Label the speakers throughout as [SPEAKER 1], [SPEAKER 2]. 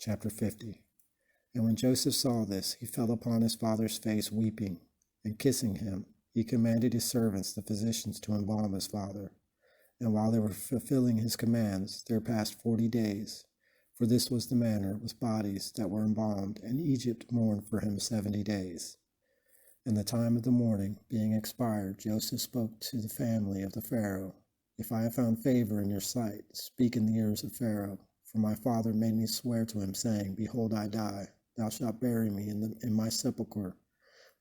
[SPEAKER 1] Chapter 50. And when Joseph saw this, he fell upon his father's face, weeping, and kissing him, he commanded his servants, the physicians, to embalm his father. And while they were fulfilling his commands, there passed 40 days. For this was the manner with bodies that were embalmed, and Egypt mourned for him 70 days. And the time of the mourning being expired, Joseph spoke to the family of the Pharao, If I have found favor in your sight, speak in the ears of Pharao. For my father made me swear to him, saying, Behold, I die. Thou shalt bury me in my sepulchre,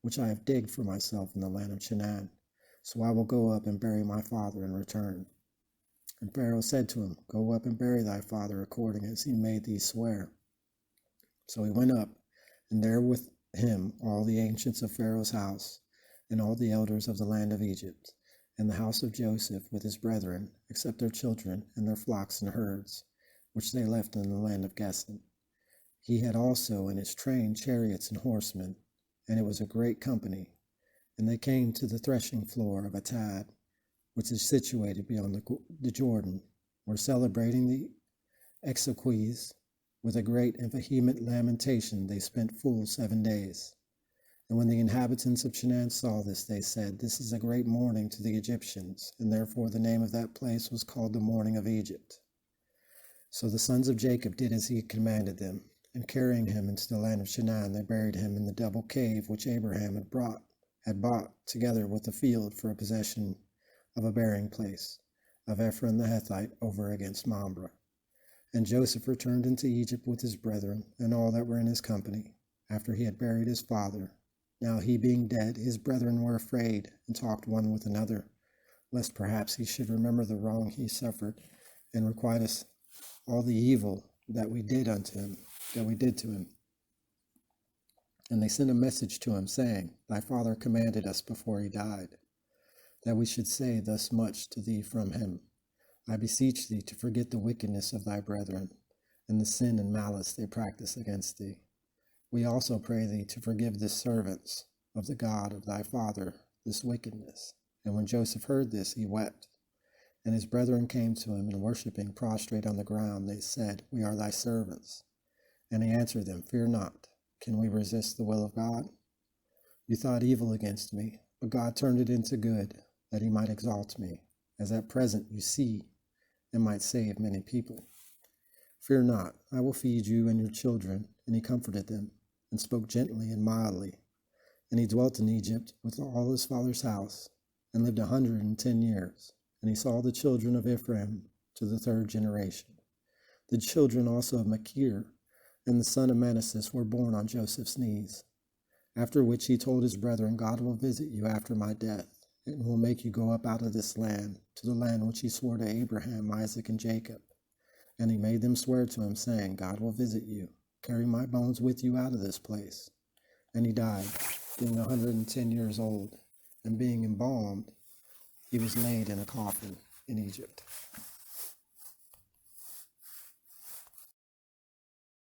[SPEAKER 1] which I have digged for myself in the land of Chanaan. So I will go up and bury my father and return. And Pharaoh said to him, Go up and bury thy father according as he made thee swear. So he went up, and there with him all the ancients of Pharaoh's house, and all the elders of the land of Egypt, and the house of Joseph with his brethren, except their children and their flocks and herds, which they left in the land of Goshen. He had also in his train chariots and horsemen, and it was a great company. And they came to the threshing floor of Atad, which is situated beyond the Jordan, were celebrating the exequies. With a great and vehement lamentation they spent full 7 days. And when the inhabitants of Chanaan saw this, they said, This is a great mourning to the Egyptians, and therefore the name of that place was called the mourning of Egypt. So the sons of Jacob did as he had commanded them, and carrying him into the land of Chanaan, they buried him in the double cave which Abraham had bought, together with the field for a possession of a burying place of Ephron the Hethite over against Mamre. And Joseph returned into Egypt with his brethren and all that were in his company, after he had buried his father. Now he being dead, his brethren were afraid, and talked one with another, lest perhaps he should remember the wrong he suffered, and requite us all the evil that we did to him. And they sent a message to him, saying, Thy father commanded us before he died, that we should say thus much to thee from him. I beseech thee to forget the wickedness of thy brethren, and the sin and malice they practice against thee. We also pray thee to forgive the servants of the God of thy father this wickedness. And when Joseph heard this, he wept. And his brethren came to him, and worshipping prostrate on the ground, they said, We are thy servants. And he answered them, Fear not. Can we resist the will of God? You thought evil against me, but God turned it into good, that he might exalt me, as at present you see, and might save many people. Fear not, I will feed you and your children. And he comforted them, and spoke gently and mildly. And he dwelt in Egypt with all his father's house, and lived 110 years. And he saw the children of Ephraim to the 3rd generation. The children also of Machir and the son of Manasseh were born on Joseph's knees. After which he told his brethren, God will visit you after my death, and will make you go up out of this land, to the land which he swore to Abraham, Isaac, and Jacob. And he made them swear to him, saying, God will visit you. Carry my bones with you out of this place. And he died, being 110 years old, and being embalmed, he was laid in a coffin in Egypt.